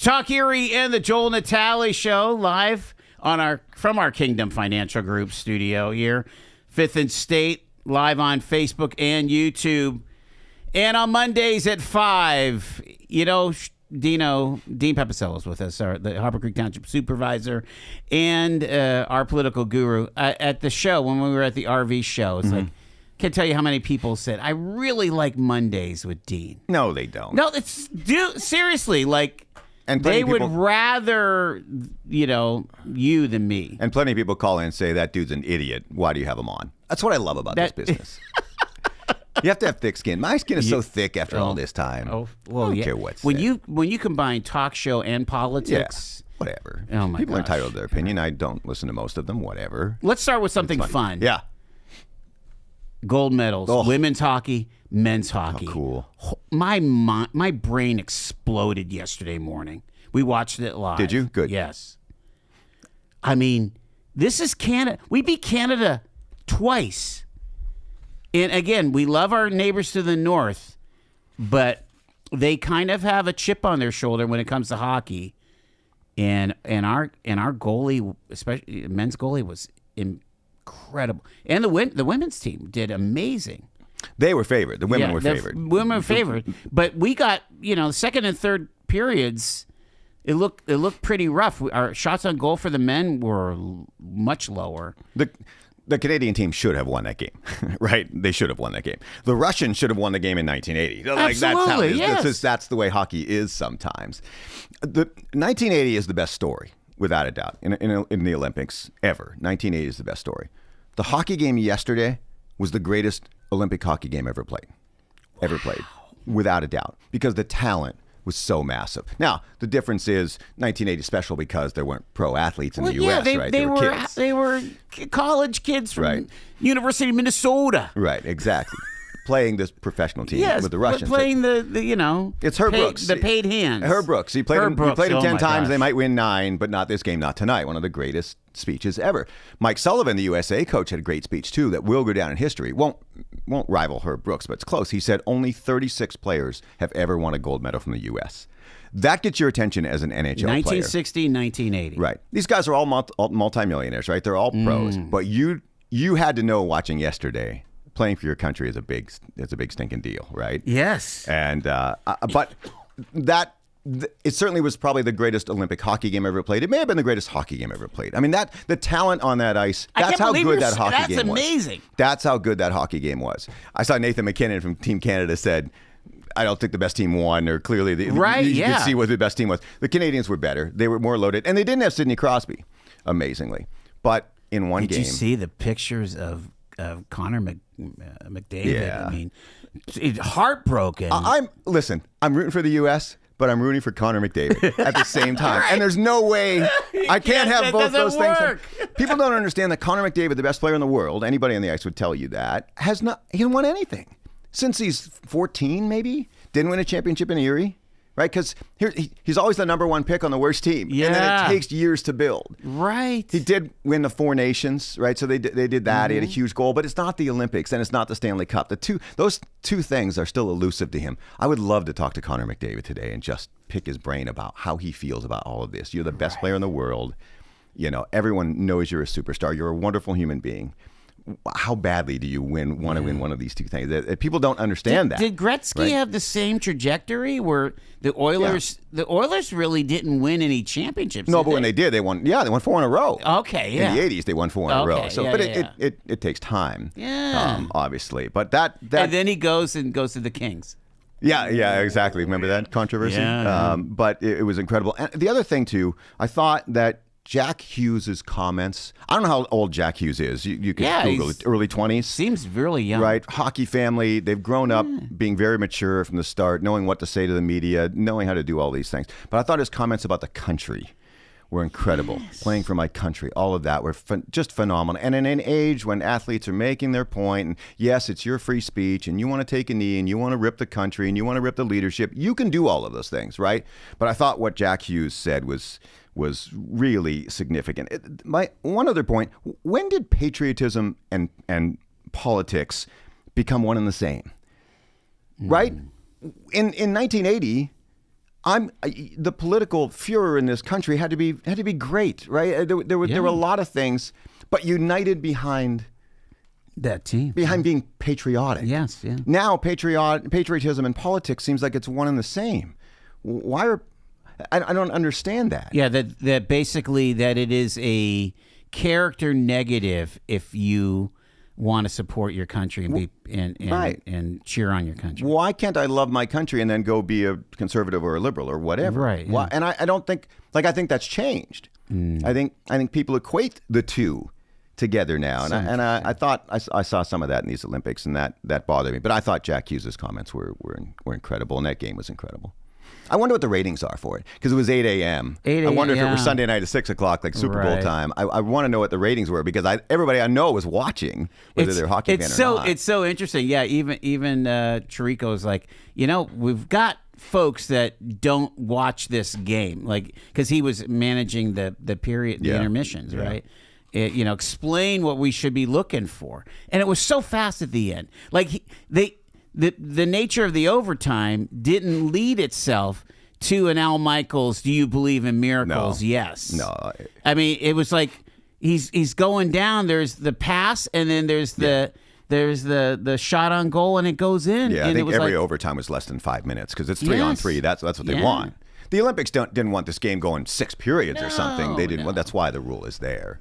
Talk Erie and the Joel Natale Show live from our Kingdom Financial Group studio here, 5th and State, live on Facebook and YouTube. And on Mondays at 5, Dean Pepicello is with us, the Harbor Creek Township Supervisor, and our political guru at the show when we were at the RV show. It's like, can't tell you how many people said, I really like Mondays with Dean. No, they don't. No, seriously, like, and they would rather, you than me. And plenty of people call in and say, that dude's an idiot. Why do you have him on? That's what I love about this business. You have to have thick skin. My skin is so thick after all this time. Oh, well, I don't care what's when you combine talk show and politics, whatever. Oh my People are gosh. entitled to their opinion. I don't listen to most of them. Whatever. Let's start with something fun. Yeah. Gold medals, women's hockey, men's hockey. Oh, cool. My brain exploded yesterday morning. We watched it live. Did you? Good. Yes. I mean, this is Canada. We beat Canada twice. And again, we love our neighbors to the north, but they kind of have a chip on their shoulder when it comes to hockey. And our goalie, especially men's goalie, was incredible. And the women's team did amazing. They were favored. The women were favored. Women were favored. But we got, second and third periods, it looked pretty rough. Our shots on goal for the men were much lower. The Canadian team should have won that game, right? They should have won that game. The Russians should have won the game in 1980. Absolutely, yes. That's the way hockey is sometimes. The 1980 is the best story, without a doubt, in the Olympics ever. 1980 is the best story. The hockey game yesterday was the greatest Olympic hockey game ever played, without a doubt, because the talent was so massive. Now, the difference is 1980 special because there weren't pro athletes in the U.S., right? They were kids. They were college kids from University of Minnesota. Right, exactly. Playing this professional team with the Russians. Playing it's Herb Brooks. The paid hands. Herb Brooks. He played him 10 times. Gosh. They might win 9, but not this game, not tonight. One of the greatest speeches ever. Mike Sullivan, the USA coach, had a great speech too that will go down in history. Won't rival Herb Brooks, but it's close. He said only 36 players have ever won a gold medal from the U.S. That gets your attention as an NHL player. 1960, 1980. Right. These guys are all multimillionaires, right? They're all pros. But you had to know watching yesterday, playing for your country is a big stinking deal, right? Yes. And but it certainly was probably the greatest Olympic hockey game ever played. It may have been the greatest hockey game ever played. I mean, the talent on that ice, that's how good that hockey game was. That's amazing. That's how good that hockey game was. I saw Nathan McKinnon from Team Canada said, I don't think the best team won, or clearly you could see what the best team was. The Canadians were better. They were more loaded, and they didn't have Sidney Crosby, amazingly. But in one game. Did you see the pictures of Connor McDavid? Yeah. I mean, it's heartbroken. I'm rooting for the U.S., but I'm rooting for Connor McDavid at the same time. Right. And there's no way I can't have both those things. People don't understand that Connor McDavid, the best player in the world, anybody on the ice would tell you that, he hasn't won anything. Since he's 14, maybe, didn't win a championship in Erie, right? Because he's always the number one pick on the worst team. Yeah. And then it takes years to build. Right. He did win the Four Nations, right? So they did that. He had a huge goal, but it's not the Olympics and it's not the Stanley Cup. Those two things are still elusive to him. I would love to talk to Connor McDavid today and just pick his brain about how he feels about all of this. You're the best player in the world. Everyone knows you're a superstar. You're a wonderful human being. How badly do you want to win one of these two things? People don't understand that. Did Gretzky have the same trajectory where the Oilers really didn't win any championships? No, but when they did, they won. Yeah, they won 4 in a row. Okay, yeah. In the 80s, they won 4 in a row. So, it takes time. Yeah, obviously, but that and then he goes to the Kings. Yeah, exactly. Remember that controversy? Yeah. But it was incredible. And the other thing too, I thought that Jack Hughes' comments, I don't know how old Jack Hughes is. You can Google it. Early 20s. Seems really young. Right. Hockey family. They've grown up being very mature from the start, knowing what to say to the media, knowing how to do all these things. But I thought his comments about the country were incredible. Yes. Playing for my country, all of that were just phenomenal. And in an age when athletes are making their point, and yes, it's your free speech, and you want to take a knee, and you want to rip the country, and you want to rip the leadership, you can do all of those things, right? But I thought what Jack Hughes said was really significant. One other point, when did patriotism and politics become one and the same? Right? In 1980, the political furor in this country had to be great, right? There were a lot of things, but united behind that team, behind being patriotic. Yes, yeah. Now patriotism and politics seems like it's one and the same. I don't understand that. Yeah, that basically that it is a character negative if you want to support your country and be and cheer on your country. Why can't I love my country and then go be a conservative or a liberal or whatever? Right. Yeah. Why? And I don't think I think that's changed. I think people equate the two together now, and I thought I saw some of that in these Olympics, and that bothered me. But I thought Jack Hughes' comments were incredible, and that game was incredible. I wonder what the ratings are for it, because it was 8 a.m. I wonder if it was Sunday night at 6 o'clock, like Super Bowl time. I want to know what the ratings were, because everybody I know was watching, whether they're a hockey fan or not. It's so interesting. Yeah, even Chirico is like, we've got folks that don't watch this game, like, because he was managing the period, the intermissions, right? Explain what we should be looking for, and it was so fast at the end. Like the nature of the overtime didn't lead itself to an Al Michaels, do you believe in miracles? No. Yes. No. I mean, it was like he's going down. There's the pass, and then there's the shot on goal, and it goes in. Yeah, and I think it was every overtime was less than 5 minutes, because it's 3-on-3. That's what they want. The Olympics didn't want this game going 6 periods or something. They didn't. That's why the rule is there.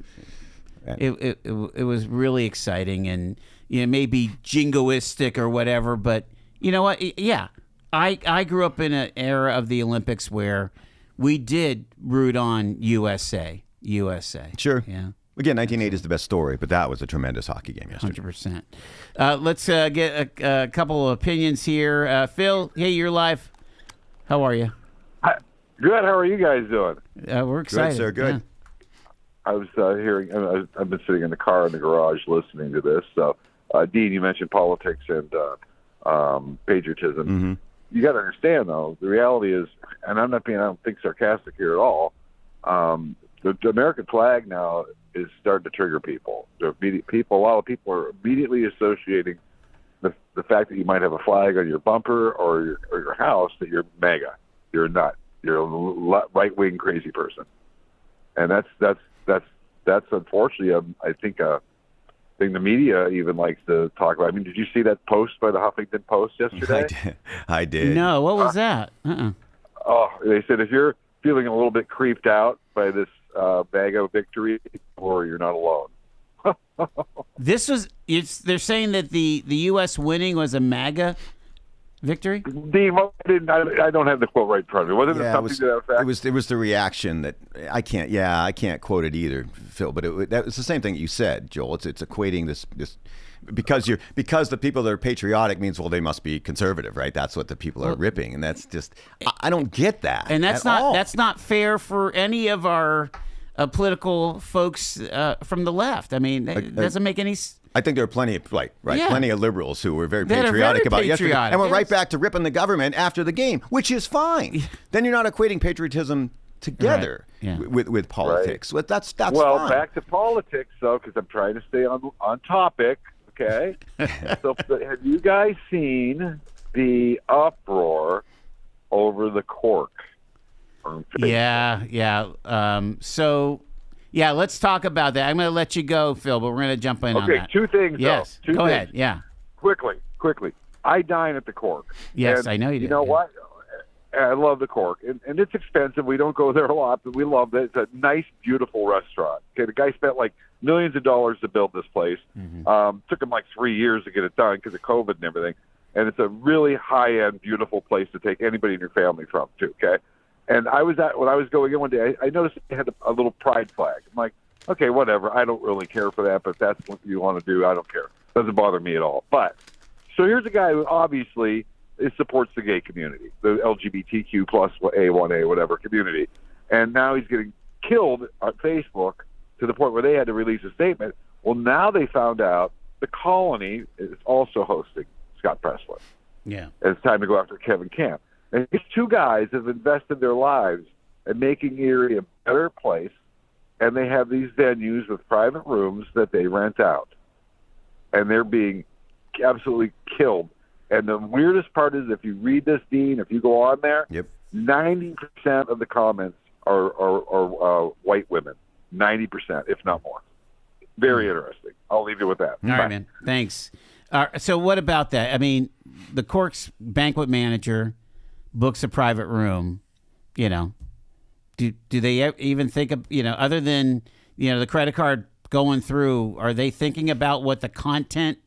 It was really exciting, and maybe jingoistic or whatever, but you know what? Yeah, I grew up in an era of the Olympics where we did root on USA. Sure. Yeah. Again, 1980 is the best story, but that was a tremendous hockey game yesterday. 100%. Let's get a couple of opinions here. Phil, hey, you're live. How are you? Good. How are you guys doing? We're excited. Good, sir. Good. Yeah. I was hearing. I've been sitting in the car in the garage listening to this. So, Dean, you mentioned politics and patriotism. Mm-hmm. You got to understand, though, the reality is, and I don't think sarcastic here at all. The American flag now is starting to trigger people. A lot of people are immediately associating the fact that you might have a flag on your bumper or your house that you're MAGA. You're not. You're a right-wing crazy person, and that's unfortunately, I think a thing the media even likes to talk about. I mean, did you see that post by the Huffington Post yesterday? I did. No, what was that? Oh, they said if you're feeling a little bit creeped out by this MAGA victory, or you're not alone. They're saying that the U.S. winning was a MAGA victory? Dean, I don't have the quote right in front of me. Wasn't it something to that effect? It was the reaction that I can't quote it either, Phil. But that was the same thing you said, Joel. It's equating this because the people that are patriotic means, well, they must be conservative, right? That's what the people are ripping, and that's just I don't get that. And that's not fair for any of our political folks from the left. I mean, it doesn't make any. I think there are plenty of plenty of liberals who were very patriotic about yesterday, and went right back to ripping the government after the game, which is fine. Then you're not equating patriotism together with politics. Right. That's well, fine. Back to politics, though, because I'm trying to stay on topic. Okay, so have you guys seen the uproar over the cork? Yeah. Let's talk about that. I'm going to let you go, Phil, but we're going to jump in on that. Okay, two things. Yes, go ahead. Yeah. Quickly. I dine at the Cork. Yes, and I know you do. You know what? I love the Cork, and it's expensive. We don't go there a lot, but we love it. It's a nice, beautiful restaurant. Okay, the guy spent like millions of dollars to build this place. Mm-hmm. Took him like 3 years to get it done because of COVID and everything. And it's a really high-end, beautiful place to take anybody in your family from, too. Okay. And when I was going in one day, I noticed they had a little pride flag. I'm like, okay, whatever. I don't really care for that, but if that's what you want to do, I don't care. Doesn't bother me at all. But so here's a guy who obviously supports the gay community, the LGBTQ plus A1A whatever community, and now he's getting killed on Facebook to the point where they had to release a statement. Well, now they found out the Colony is also hosting Scott Presley. Yeah, and it's time to go after Kevin Camp. And these two guys have invested their lives in making Erie a better place, and they have these venues with private rooms that they rent out. And they're being absolutely killed. And the weirdest part is, if you read this, Dean, if you go on there, 90% of the comments are white women. 90%, if not more. Very interesting. I'll leave you with that. All right, man. Thanks. So what about that? I mean, the Cork's banquet manager books a private room. You know, do they even think of, other than, the credit card going through, are they thinking about what the content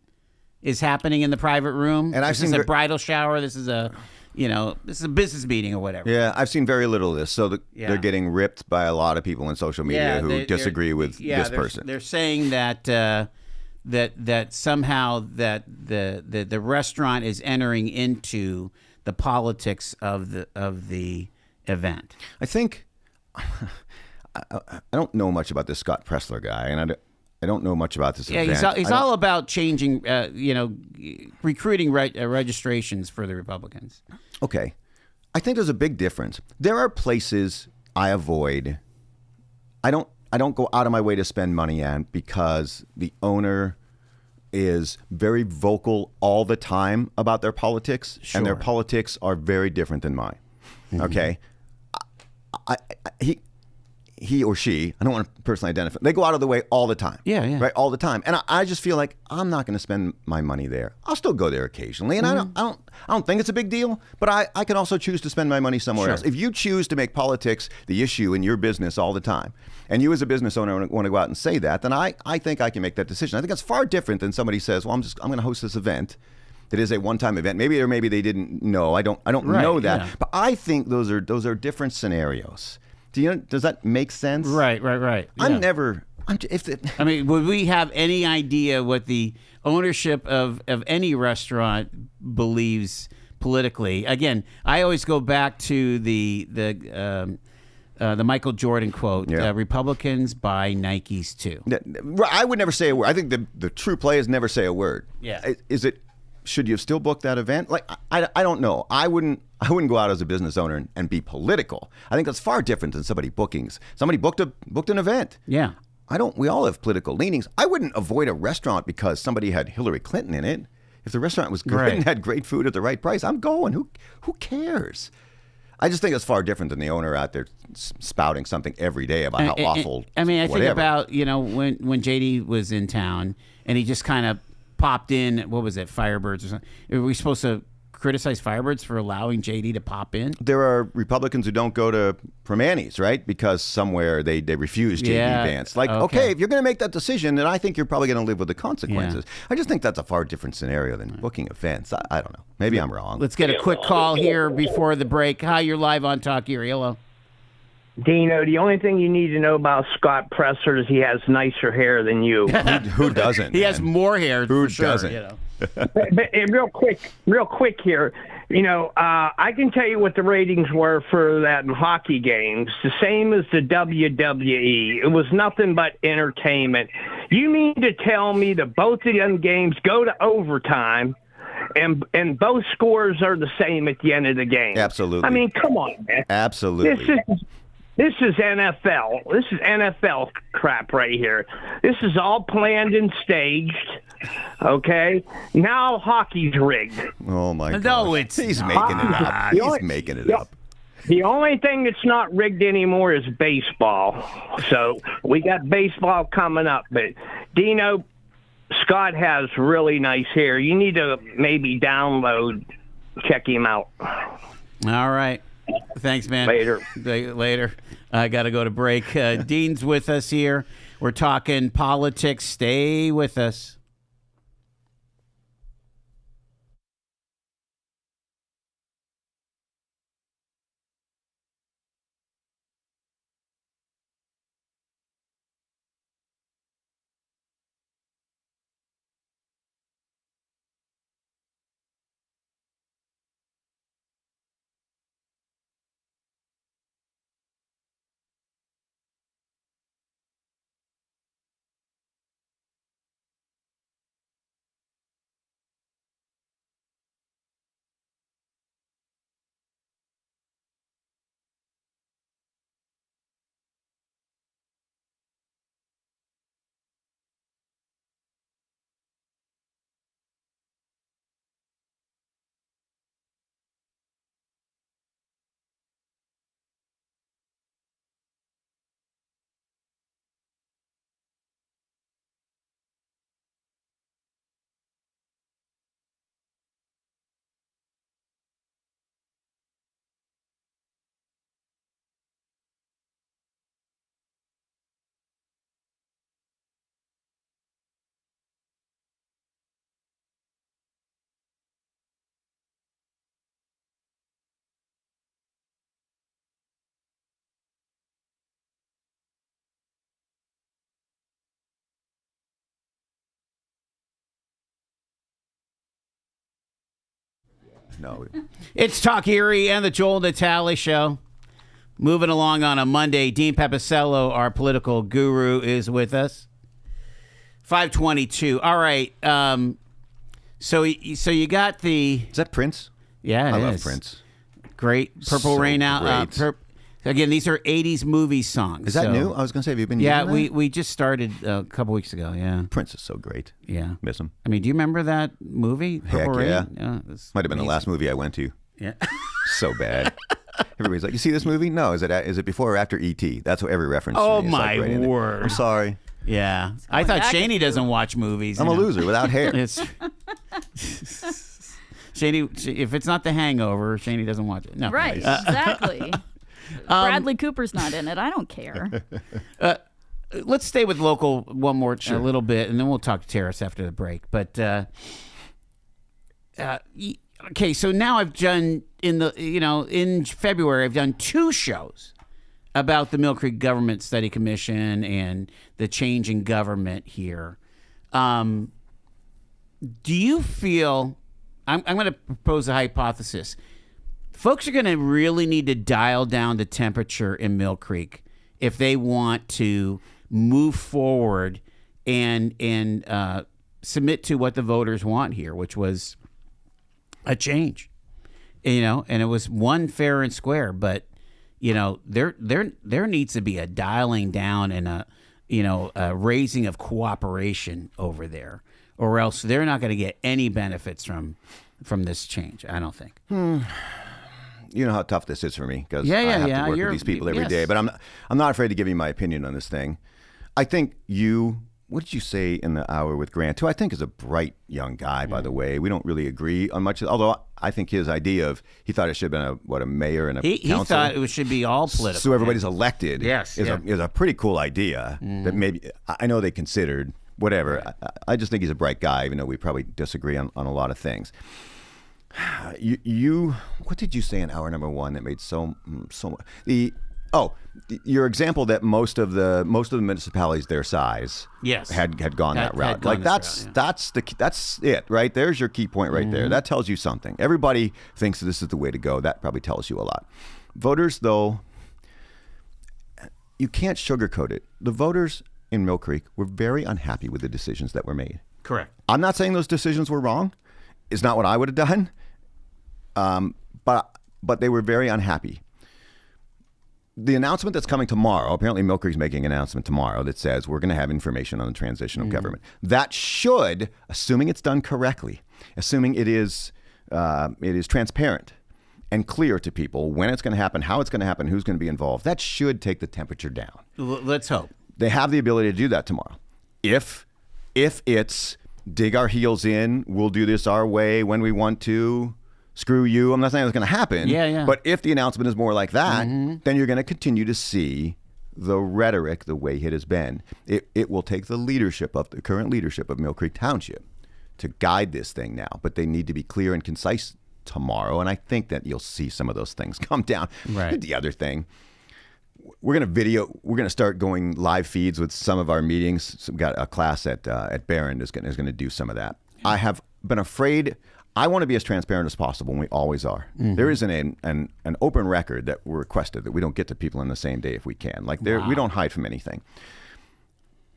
is happening in the private room? And this is a bridal shower. This is a, this is a business meeting or whatever. Yeah, I've seen very little of this. So they're getting ripped by a lot of people in social media who disagree with this person. They're saying that that somehow that the restaurant is entering into the politics of the event. I think I don't know much about this Scott Pressler guy, and I don't know much about this event. Yeah, he's all about changing, recruiting registrations for the Republicans. Okay. I think there's a big difference. There are places I avoid. I don't go out of my way to spend money at because the owner is very vocal all the time about their politics, and their politics are very different than mine. Mm-hmm. Okay? He or she, I don't want to personally identify, they go out of the way all the time. Yeah. Right? All the time. And I just feel like I'm not going to spend my money there. I'll still go there occasionally. And I don't think it's a big deal, but I can also choose to spend my money somewhere else. If you choose to make politics the issue in your business all the time, and you as a business owner want to go out and say that, then I think I can make that decision. I think that's far different than somebody says, well, I'm going to host this event. That is a one-time event. Maybe they didn't know. I don't know that. Yeah. But I think those are different scenarios. Does that make sense? Right. Yeah. Would we have any idea what the ownership of any restaurant believes politically? Again, I always go back to the Michael Jordan quote: "Republicans buy Nikes too." I would never say a word. I think the true play is never say a word. Yeah. Is it? Should you have still booked that event? Like I don't know. I wouldn't go out as a business owner and be political. I think that's far different than somebody booked an event. Yeah. We all have political leanings. I wouldn't avoid a restaurant because somebody had Hillary Clinton in it. If the restaurant was good and had great food at the right price, I'm going. Who cares? I just think it's far different than the owner out there spouting something every day about how awful. I think about, when JD was in town and he just kind of popped in, what was it, Firebirds or something? Are we supposed to criticize Firebirds for allowing JD to pop in? There are Republicans who don't go to Primanti's, right? Because somewhere they refuse JD Vance. Like, okay, if you're going to make that decision, then I think you're probably going to live with the consequences. Yeah. I just think that's a far different scenario than booking events. I don't know. Maybe I'm wrong. Let's get a quick call here before the break. Hi, you're live on Talk Erie. Hello. Dino, the only thing you need to know about Scott Presser is he has nicer hair than you. Who doesn't? He has more hair. Who for sure, doesn't? But real quick here, I can tell you what the ratings were for that in hockey games. The same as the WWE. It was nothing but entertainment. You mean to tell me that both of them games go to overtime and both scores are the same at the end of the game? Absolutely. I mean, come on, man. Absolutely. This is NFL. This is NFL crap right here. This is all planned and staged. Okay? Now hockey's rigged. Oh, my God. No, He's making it up. He's making it up. The only thing that's not rigged anymore is baseball. So we got baseball coming up. But, Dino, Scott has really nice hair. You need to maybe check him out. All right. Thanks, man. Later. I got to go to break. Dean's with us here. We're talking politics. Stay with us. no. It's Talk Erie and the Joel Natale Show. Moving along on a Monday, Dean Pepicello, our political guru, is with us. 522. All right. So you got the... Is that Prince? Yeah, it I is. love Prince. Great. Purple So Rain Out. great. Again, these are 80s movie songs. Is that so- new? I was going to say, have you been Yeah, using that? we just started a couple weeks ago, yeah. Prince is so great. Yeah. Miss him. I mean, do you remember that movie? Heck Purple yeah. Rain? It's Might have been the amazing. last movie I went to. Yeah. So bad. Everybody's like, you see this movie? No. Is it before or after E.T.? That's what every reference to Oh, me is like my right in it. word. I'm sorry. Yeah. I thought back Shaney and doesn't watch movies. I'm you a know. loser without hair. It's Shaney, if it's not The Hangover, Shaney doesn't watch it. No. Right, exactly. Bradley Cooper's not in it. I don't care. Let's stay with local one more a little bit, and then we'll talk terrace after the break. But okay, so now I've done in February I've done 2 shows about the Mill Creek Government Study Commission and the change in government here. Do you feel? I'm going to propose a hypothesis. Folks are going to really need to dial down the temperature in Mill Creek if they want to move forward and submit to what the voters want here, which was a change. And it was one fair and square, but there needs to be a dialing down and a raising of cooperation over there, or else they're not going to get any benefits from this change. I don't think. You know how tough this is for me because Yeah, I have yeah. to work with these people every day. Yes. But I'm not afraid to give you my opinion on this thing. I think what did you say in the hour with Grant, who I think is a bright young guy, by the way. We don't really agree on much, although I think his idea of, he thought it should have been a mayor and a He council. thought it should be all political. So everybody's elected. Yes, is yeah. is a pretty cool idea that maybe, I know they considered, whatever. I just think he's a bright guy, even though we probably disagree on a lot of things. You what did you say in hour number 1 that made so your example that most of the municipalities their size Yes. had gone that route. had gone this route, that's it, right? There's your key point right there. That tells you something. Everybody thinks this is the way to go. That probably tells you a lot. Voters, though, you can't sugarcoat it. The voters in Mill Creek were very unhappy with the decisions that were made. Correct. I'm not saying those decisions were wrong. It's not what I would have done. But they were very unhappy. The announcement that's coming tomorrow, apparently Mill Creek's making an announcement tomorrow that says we're going to have information on the transition of government. That should, assuming it's done correctly, assuming it is transparent and clear to people when it's going to happen, how it's going to happen, who's going to be involved, that should take the temperature down. Let's hope. They have the ability to do that tomorrow. If it's dig our heels in, we'll do this our way when we want to, screw you. I'm not saying it's going to happen. Yeah. But if the announcement is more like that, then you're going to continue to see the rhetoric the way it has been. It will take the current leadership of Mill Creek Township to guide this thing now, but they need to be clear and concise tomorrow. And I think that you'll see some of those things come down. Right. The other thing, we're going to start going live feeds with some of our meetings. So we've got a class at Barron is going to do some of that. I have been afraid. I want to be as transparent as possible, and we always are. There is an open record that we're requested that we don't get to people in the same day if we can. We don't hide from anything.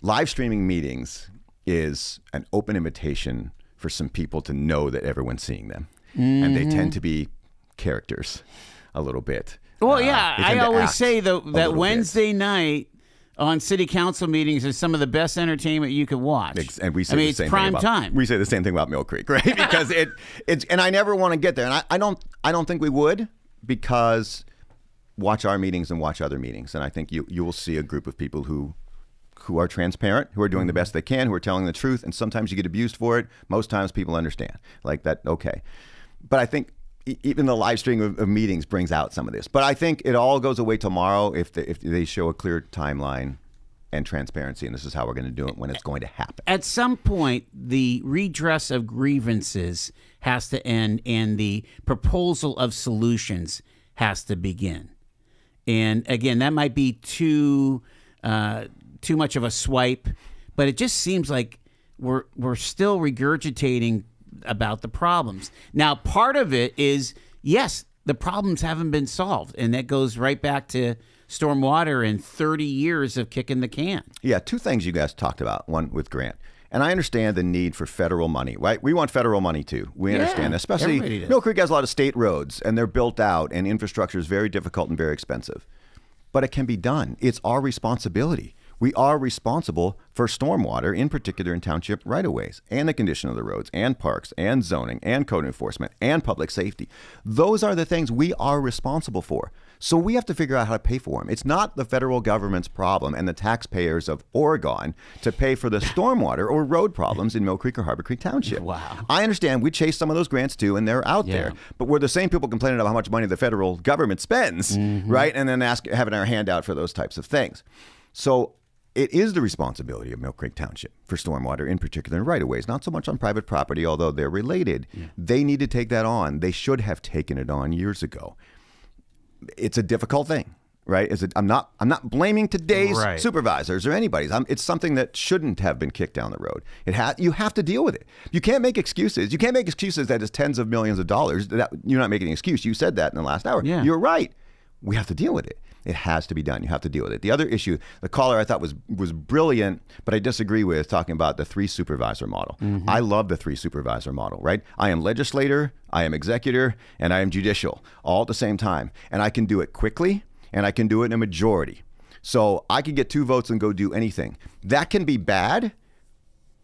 Live streaming meetings is an open invitation for some people to know that everyone's seeing them. And they tend to be characters a little bit. Well, yeah, They I tend to always act say a that little Wednesday night on city council meetings is some of the best entertainment you can watch. And we say I mean, the it's same prime thing about, time. We say the same thing about Mill Creek, right? Because it's and I never want to get there, and I don't think we would, because watch our meetings and watch other meetings, and I think you will see a group of people who are transparent, who are doing the best they can, who are telling the truth, and sometimes you get abused for it. Most times people understand like that. Okay, but I think even the live stream of meetings brings out some of this. But I think it all goes away tomorrow if they show a clear timeline and transparency, and this is how we're going to do it when it's going to happen. At some point, the redress of grievances has to end, and the proposal of solutions has to begin. And again, that might be too much of a swipe, but it just seems like we're still regurgitating about the problems. Now, part of it is, yes, the problems haven't been solved, and that goes right back to stormwater and 30 years of kicking the can. Yeah, two things you guys talked about. One with Grant. And I understand the need for federal money, right? We want federal money too. We understand, especially Mill Creek has a lot of state roads and they're built out and infrastructure is very difficult and very expensive. But it can be done. It's our responsibility. We are responsible for stormwater, in particular in township right-of-ways, and the condition of the roads, and parks, and zoning, and code enforcement, and public safety. Those are the things we are responsible for. So we have to figure out how to pay for them. It's not the federal government's problem and the taxpayers of Oregon to pay for the stormwater or road problems in Mill Creek or Harbor Creek Township. Wow. I understand we chase some of those grants too, and they're out there. But we're the same people complaining about how much money the federal government spends, right? And then having our hand out for those types of things. So it is the responsibility of Mill Creek Township for stormwater, in particular in right-of-ways, not so much on private property, although they're related. They need to take that on. They should have taken it on years ago. It's a difficult thing, right? I'm not blaming today's supervisors or anybody's. It's something that shouldn't have been kicked down the road. You have to deal with it. You can't make excuses. You can't make excuses that it's tens of millions of dollars. You're not making an excuse. You said that in the last hour. Yeah. You're right. We have to deal with it. It has to be done. You have to deal with it. The other issue, the caller I thought was brilliant, but I disagree with, talking about the 3 supervisor model. I love the 3 supervisor model, right? I am legislator, I am executor, and I am judicial all at the same time. And I can do it quickly, and I can do it in a majority. So I can get 2 votes and go do anything. That can be bad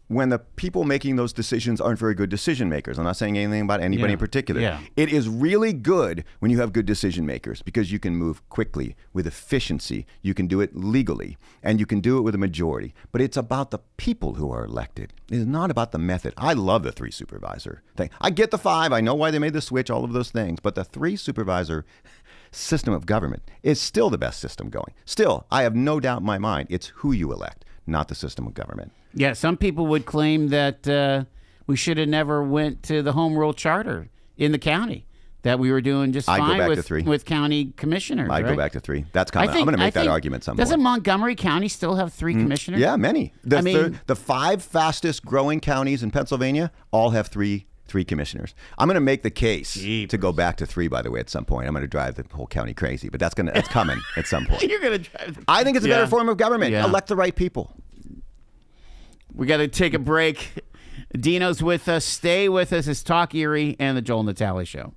when the people making those decisions aren't very good decision makers. I'm not saying anything about anybody in particular. Yeah. It is really good when you have good decision makers because you can move quickly with efficiency. You can do it legally and you can do it with a majority. But it's about the people who are elected. It is not about the method. I love the 3 supervisor thing. I get the 5. I know why they made the switch, all of those things. But the 3 supervisor system of government is still the best system going. Still, I have no doubt in my mind, it's who you elect, not the system of government. Yeah, some people would claim that we should have never went to the home rule charter in the county, that we were doing just fine with county commissioners. I'd go back to 3. That's coming. I'm going to make that argument some point. Doesn't Montgomery County still have 3 commissioners? Yeah, many. The 5 fastest growing counties in Pennsylvania all have 3 commissioners. I'm going to make the case to go back to 3, by the way, at some point. I'm going to drive the whole county crazy, but that's coming at some point. You're going to drive I think it's a better form of government. Yeah. Elect the right people. We got to take a break. Dino's with us. Stay with us. It's Talk Erie and the Joel Natale Show.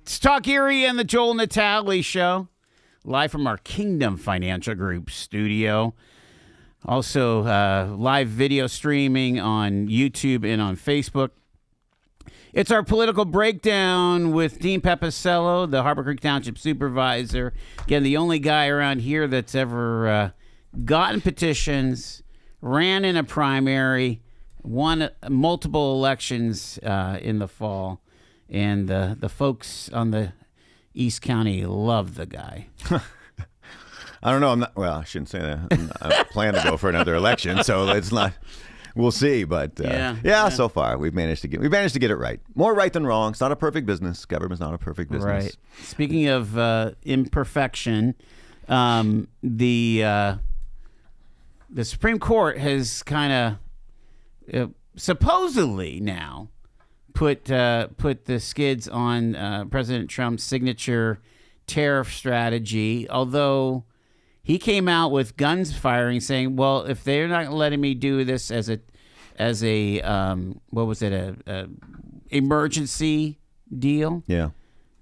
It's Talk Erie and the Joel Natale Show, live from our Kingdom Financial Group studio. Also, live video streaming on YouTube and on Facebook. It's our political breakdown with Dean Pepicello, the Harbor Creek Township Supervisor. Again, the only guy around here that's ever gotten petitions, ran in a primary, won multiple elections in the fall. And the folks on the East County love the guy. I don't know. I shouldn't say that. I plan to go for another election, so it's not. We'll see. But so far we've managed to get it right. More right than wrong. It's not a perfect business. Government's not a perfect business. Right. Speaking of imperfection, the Supreme Court has kind of supposedly now put the skids on President Trump's signature tariff strategy, although he came out with guns firing, saying, "Well, if they're not letting me do this as a emergency deal,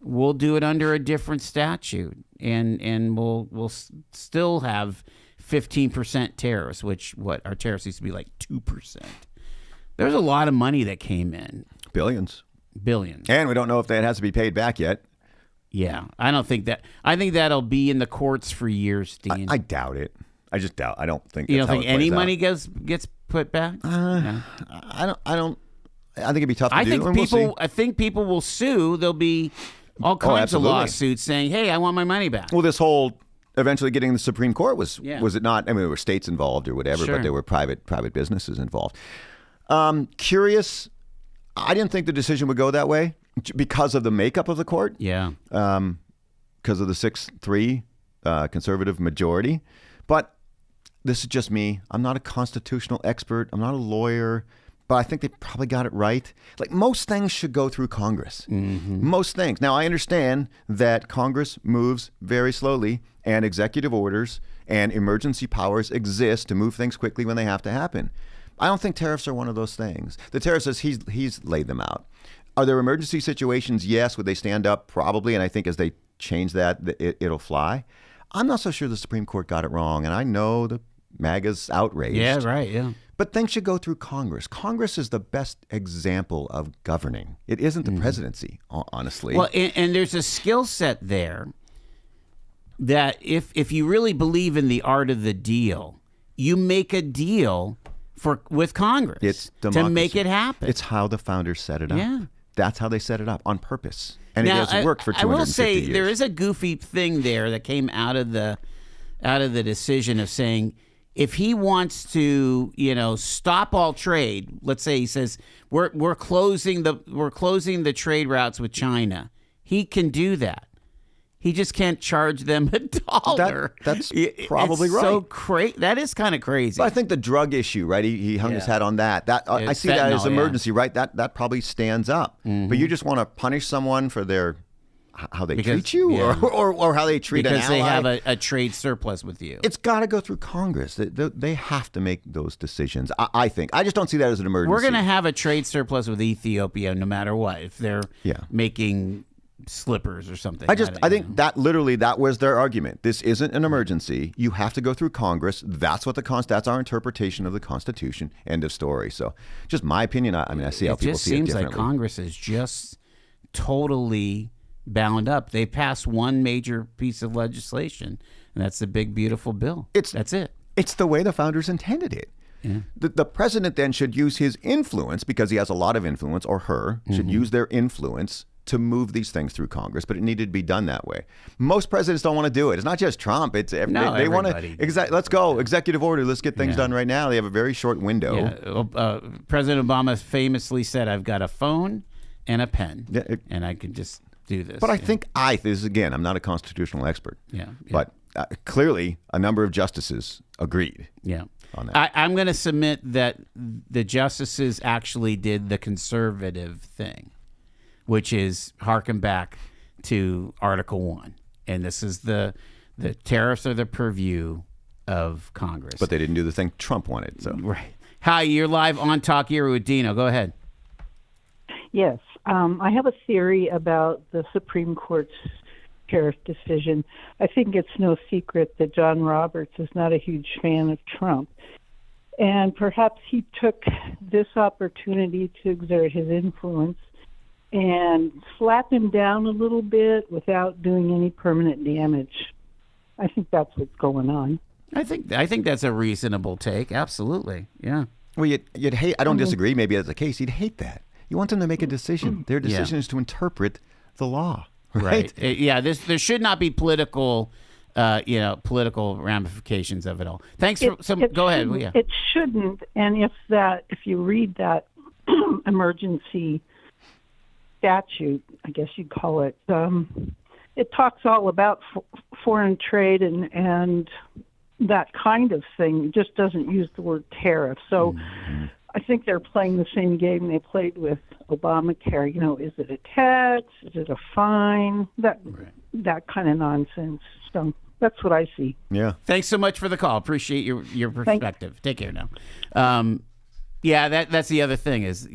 we'll do it under a different statute, and we'll still have 15% tariffs, which our tariffs used to be like 2%. There's a lot of money that came in, billions, and we don't know if that has to be paid back yet. Yeah, I don't think that. I think that'll be in the courts for years, Dean. I doubt it. I just doubt. I don't think. You don't think any money gets put back? No. I don't. I think it'd be tough to do. I think people will sue. There'll be all kinds of lawsuits saying, "Hey, I want my money back." Well, this whole eventually getting the Supreme Court was it not? I mean, there were states involved or whatever, but there were private businesses involved. Curious. I didn't think the decision would go that way because of the makeup of the court. Yeah. Because of the 6-3 conservative majority. But this is just me. I'm not a constitutional expert. I'm not a lawyer. But I think they probably got it right. Like most things should go through Congress. Mm-hmm. Most things. Now, I understand that Congress moves very slowly and executive orders and emergency powers exist to move things quickly when they have to happen. I don't think tariffs are one of those things. The tariff says he's laid them out. Are there emergency situations? Yes. Would they stand up? Probably. And I think as they change that, it'll fly. I'm not so sure the Supreme Court got it wrong. And I know the MAGA's outraged. Yeah, right, yeah. But things should go through Congress. Congress is the best example of governing. It isn't the presidency, honestly. Well, and there's a skill set there that if you really believe in the art of the deal, you make a deal with Congress it's to make it happen. It's how the founders set it up. Yeah. That's how they set it up, on purpose. And now, it has worked for 250 years. I will say there is a goofy thing there that came out of the decision of saying if he wants to, stop all trade, let's say he says we're closing the trade routes with China, he can do that. He just can't charge them $1. That's probably right. So that is kind of crazy. But I think the drug issue, right? He hung his hat on that. I see that as emergency, right? That probably stands up. Mm-hmm. But you just want to punish someone for how they treat you, or how they treat an ally. Because they have a trade surplus with you. It's got to go through Congress. They have to make those decisions. I think. I just don't see that as an emergency. We're going to have a trade surplus with Ethiopia no matter what. If they're making slippers or something. I think that was their argument. This isn't an emergency. You have to go through Congress. That's what that's our interpretation of the Constitution. End of story. So, just my opinion. I see how people see it differently. It just seems like Congress is just totally bound up. They passed one major piece of legislation, and that's the big beautiful bill. That's it. It's the way the founders intended it. Yeah. The president then should use his influence, because he has a lot of influence, or her should use their influence to move these things through Congress, but it needed to be done that way. Most presidents don't want to do it. It's not just Trump. It's they want to. Let's go executive order. Let's get things done right now. They have a very short window. Yeah. President Obama famously said, "I've got a phone and a pen, and I can just do this." But I think this is, again, I'm not a constitutional expert. Yeah. But clearly, a number of justices agreed. Yeah. On that. I'm going to submit that the justices actually did the conservative thing, which is harken back to Article 1. And this is the tariffs are the purview of Congress. But they didn't do the thing Trump wanted. So right. Hi, you're live on Talk Erie with Dino. Go ahead. Yes. I have a theory about the Supreme Court's tariff decision. I think it's no secret that John Roberts is not a huge fan of Trump. And perhaps he took this opportunity to exert his influence and slap him down a little bit without doing any permanent damage. I think that's what's going on. I think that's a reasonable take. Absolutely. Yeah. Well, you'd hate. I don't disagree. Maybe that's the case. You'd hate that. You want them to make a decision. Their decision is to interpret the law, right? Yeah. There should not be political, political ramifications of it all. Thanks for some. Go ahead. Well, yeah. It shouldn't. And if you read that emergency statute, I guess you'd call it. It talks all about foreign trade and that kind of thing. It just doesn't use the word tariff. So I think they're playing the same game they played with Obamacare. Is it a tax? Is it a fine? That kind of nonsense. So that's what I see. Yeah. Thanks so much for the call. Appreciate your perspective. Take care now. That's the other thing is,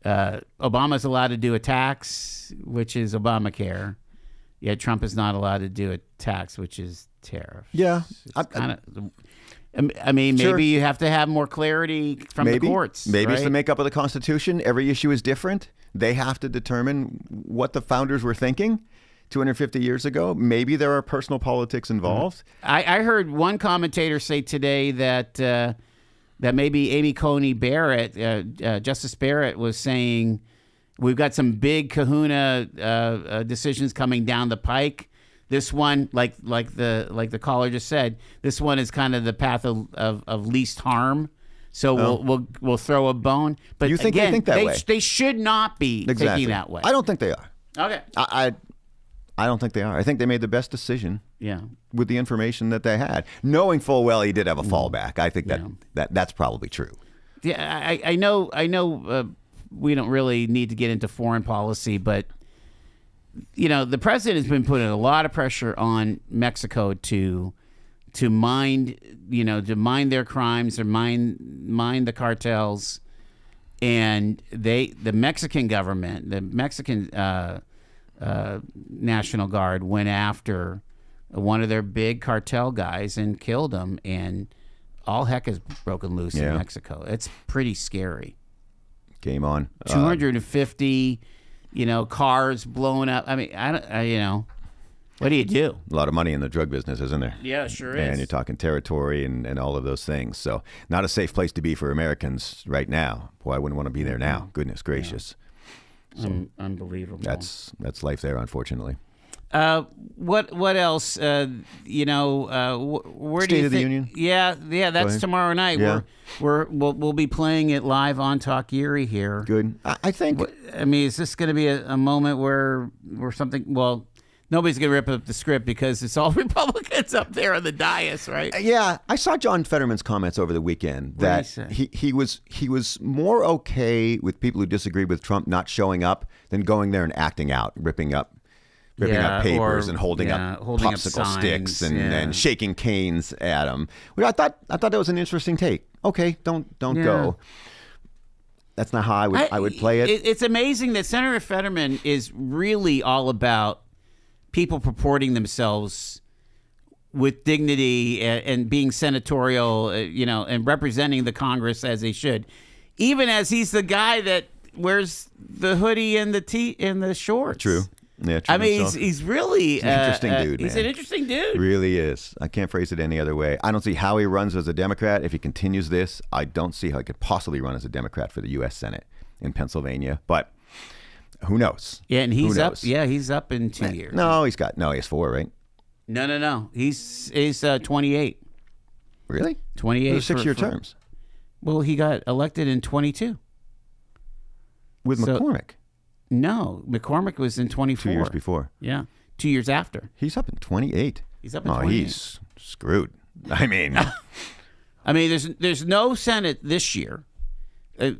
Obama's allowed to do a tax, which is Obamacare. Yet Trump is not allowed to do a tax, which is tariff. Yeah. Maybe you have to have more clarity from the courts. Maybe it's right? the makeup of the Constitution. Every issue is different. They have to determine what the founders were thinking 250 years ago. Maybe there are personal politics involved. I heard one commentator say today that maybe Amy Coney Barrett, Justice Barrett, was saying we've got some big kahuna decisions coming down the pike. This one, like the caller just said, this one is kind of the path of least harm. So we'll throw a bone. But you think again, they think that way? They should not be thinking that way. I don't think they are. Okay. I don't think they are. I think they made the best decision. Yeah. With the information that they had, knowing full well he did have a fallback. I think that's probably true. Yeah, I know. We don't really need to get into foreign policy, but the president has been putting a lot of pressure on Mexico to mind their crimes or mind the cartels, and the Mexican government, the Mexican National Guard went after one of their big cartel guys and killed him, and all heck has broken loose in Mexico. It's pretty scary. Game on. 250, cars blowing up. I mean, what do you do? A lot of money in the drug business, isn't there? Yeah, sure is. And you're talking territory and all of those things. So not a safe place to be for Americans right now. Boy, I wouldn't want to be there now. Goodness gracious. Yeah. So, unbelievable. That's life there, unfortunately. What else? Where State do you of the Union? Yeah, that's tomorrow night. Yeah. We'll be playing it live on Talk Erie here. Good. I think. Is this going to be a moment where something? Well, nobody's going to rip up the script because it's all Republicans up there on the dais, right? Yeah, I saw John Fetterman's comments over the weekend that he was more okay with people who disagree with Trump not showing up than going there and acting out, ripping up papers and holding up popsicle sticks and shaking canes at him. I thought that was an interesting take. Okay, don't go. That's not how I would play it. It's amazing that Senator Fetterman is really all about people purporting themselves with dignity and being senatorial, and representing the Congress as they should, even as he's the guy that wears the hoodie and the shorts. True. Yeah, I mean, he's really an interesting dude. He's man. an interesting dude. Really is. I can't phrase it any other way. I don't see how he runs as a Democrat. If he continues this, I don't see how he could possibly run as a Democrat for the U.S. Senate in Pennsylvania. But who knows? Yeah, and he's up. Yeah, he's up in 2 years. No, he has 4, right? No. He's 28. Really? 28. Those are 6-year terms. Well, he got elected in 22 with McCormick. No, McCormick was in 24. 2 years before. Yeah, 2 years after. He's up in 28. He's up in 28. He's screwed. I mean, there's no Senate this year.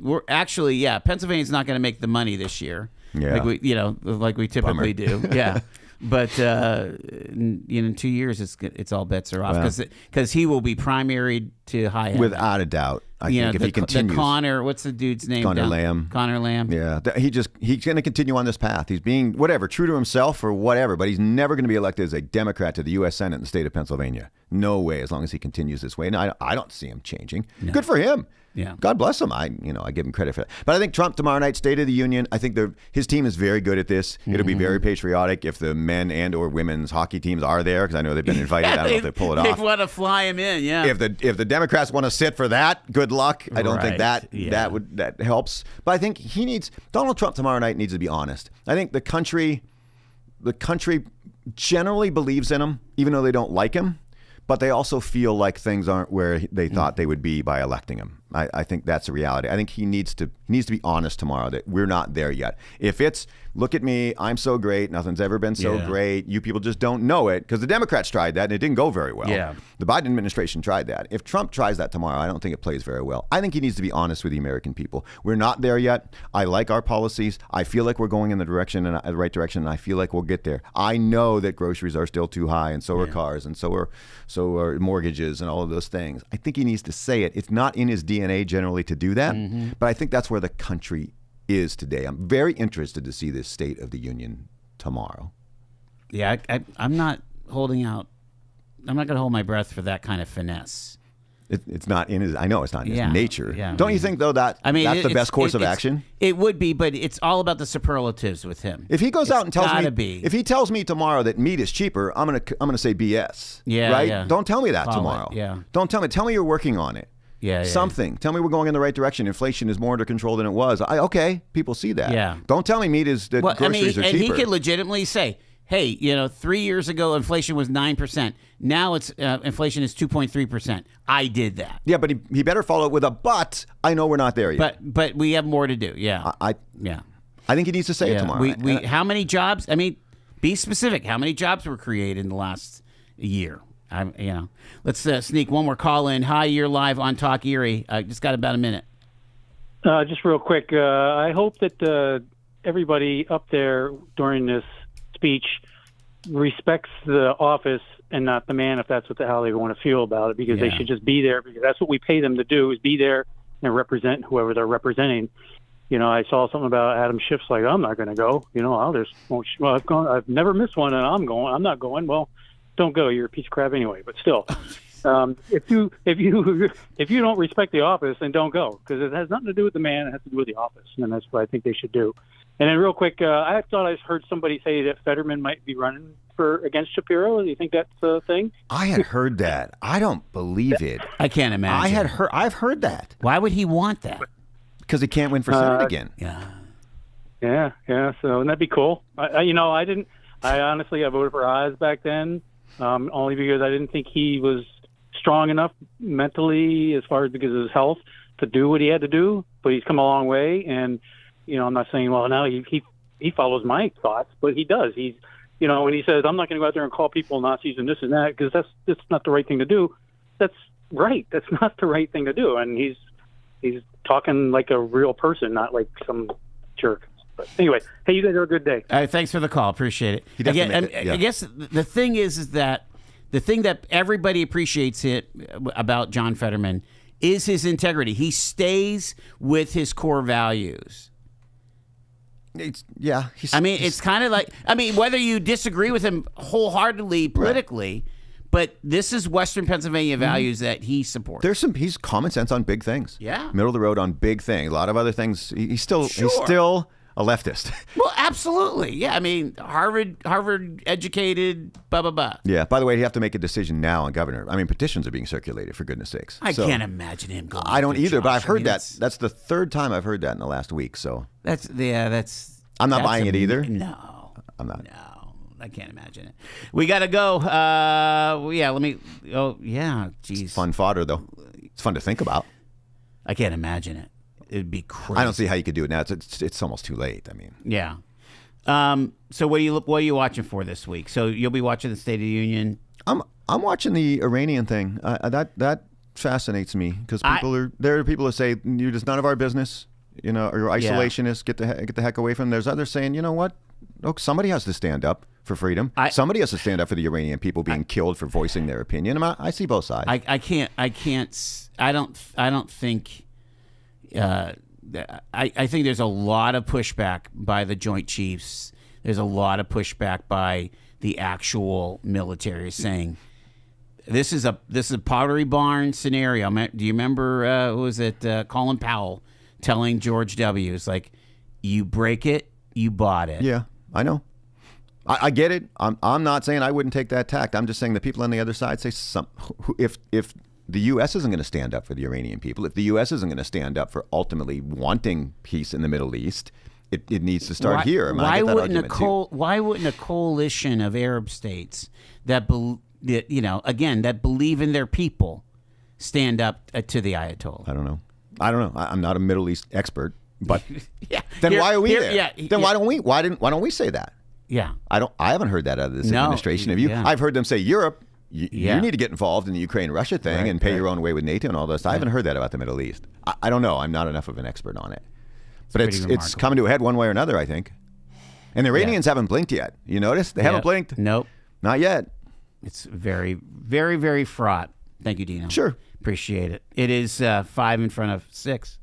We're actually, Pennsylvania's not going to make the money this year. Yeah, like we typically do. Yeah, but in 2 years, it's all bets are off because he will be primaried to high end. Without a doubt. I think if he continues, the Connor, what's the dude's name? Connor Lamb. Connor Lamb. Yeah, he's going to continue on this path. He's being true to himself or whatever, but he's never going to be elected as a Democrat to the U.S. Senate in the state of Pennsylvania. No way, as long as he continues this way. And I don't see him changing. No. Good for him. Yeah. God bless him. I give him credit for that. But I think Trump tomorrow night, State of the Union, I think his team is very good at this. It'll be very patriotic if the men and or women's hockey teams are there, because I know they've been invited. I don't know if they pull it off. They want to fly him in, yeah. If the Democrats want to sit for that, good luck. I don't think that helps. But I think Donald Trump tomorrow night needs to be honest. I think the country generally believes in him, even though they don't like him. But they also feel like things aren't where they thought they would be by electing him. I think that's a reality. I think he needs to be honest tomorrow that we're not there yet. If it's, look at me, I'm so great, nothing's ever been so great, you people just don't know it, because the Democrats tried that and it didn't go very well. Yeah. The Biden administration tried that. If Trump tries that tomorrow, I don't think it plays very well. I think he needs to be honest with the American people. We're not there yet. I like our policies. I feel like we're going in the right direction, and I feel like we'll get there. I know that groceries are still too high, and so are cars, and so are mortgages, and all of those things. I think he needs to say it. It's not in his DNA generally to do that, but I think that's where the country is today. I'm very interested to see this State of the Union tomorrow. Yeah, I'm not holding out. I'm not going to hold my breath for that kind of finesse. It's not in his. I know it's not in his nature. Yeah, Don't you think though that's the best course of action? It would be, but it's all about the superlatives with him. If he goes out and if he tells me tomorrow that meat is cheaper, I'm gonna say BS. Yeah, right. Yeah. Don't tell me that tomorrow. Yeah. Don't tell me. Tell me you're working on it. Yeah. Something. Tell me we're going in the right direction. Inflation is more under control than it was. Okay, people see that. Yeah. Don't tell me groceries are cheaper. And he could legitimately say, hey, 3 years ago inflation was 9%. Now it's inflation is 2.3%. I did that. Yeah, but he better follow it with a but. I know we're not there yet. But we have more to do. Yeah. I think he needs to say it tomorrow. How many jobs? I mean, be specific. How many jobs were created in the last year? Let's sneak one more call in. Hi, you're live on Talk Erie. Just got about a minute. Just real quick. I hope that everybody up there during this speech respects the office and not the man, if that's what the hell they want to feel about it, because they should just be there, because that's what we pay them to do, is be there and represent whoever they're representing. I saw something about Adam Schiff's like, I'm not going to go. I've never missed one, and I'm not going. Well, don't go. You're a piece of crap anyway. But still, if you don't respect the office, then don't go, because it has nothing to do with the man. It has to do with the office, and that's what I think they should do. And then real quick, I thought I heard somebody say that Fetterman might be running against Shapiro. Do you think that's a thing? I had heard that. I don't believe it. I can't imagine. I've heard that. Why would he want that? Because he can't win for Senate again. Yeah. So wouldn't that be cool? I honestly voted for Oz back then, only because I didn't think he was strong enough mentally, as far as because of his health, to do what he had to do. But he's come a long way, and I'm not saying now he follows my thoughts, but he does. He's when he says, I'm not going to go out there and call people Nazis and this and that, because that's not the right thing to do. That's right. That's not the right thing to do. And he's talking like a real person, not like some jerk. But anyway, hey, you guys have a good day. Thanks for the call. Appreciate it. I guess the thing is that the thing that everybody appreciates about John Fetterman is his integrity. He stays with his core values. It's kind of like, whether you disagree with him wholeheartedly politically, but this is Western Pennsylvania values that he supports. He's common sense on big things. Yeah. Middle of the road on big things. A lot of other things. He's still a leftist. Well, absolutely. Yeah. Harvard educated, blah, blah, blah. Yeah. By the way, you have to make a decision now on governor. Petitions are being circulated, for goodness sakes. I can't imagine him going. I don't either, but I've heard that. That's the third time I've heard that in the last week. So I'm not buying it either. No. I'm not. No, I can't imagine it. We got to go. Geez. It's fun fodder, though. It's fun to think about. I can't imagine it. It'd be crazy. I don't see how you could do it now. It's almost too late. Yeah. So what are you watching for this week? So you'll be watching the State of the Union. I'm watching the Iranian thing. That fascinates me, because there are people who say you're just none of our business. You're isolationists. Get the heck away from them. There's others saying, you know what? Look, somebody has to stand up for freedom. Somebody has to stand up for the Iranian people being killed for voicing their opinion. I see both sides. I don't think. I think there's a lot of pushback by the Joint Chiefs. There's a lot of pushback by the actual military saying this is a Pottery Barn scenario. Do you remember? Who was it? Colin Powell telling George W. It's like, you break it, you bought it. Yeah, I know. I get it. I'm not saying I wouldn't take that tact. I'm just saying the people on the other side say if the U.S. isn't going to stand up for the Iranian people, if the U.S. isn't going to stand up for ultimately wanting peace in the Middle East, it needs to start here. Why wouldn't a coalition of Arab states that believe in their people stand up to the Ayatollah? I don't know. I'm not a Middle East expert, but why are we there? Why don't we say that? Yeah, I haven't heard that out of this administration. Have you? Yeah. I've heard them say Europe. You need to get involved in the Ukraine-Russia thing and pay your own way with NATO and all this. I haven't heard that about the Middle East. I don't know. I'm not enough of an expert on it. But it's coming to a head one way or another, I think. And the Iranians haven't blinked yet. You notice? They haven't blinked. Nope. Not yet. It's very, very, very fraught. Thank you, Dino. Sure. Appreciate it. It is 5 in front of 6.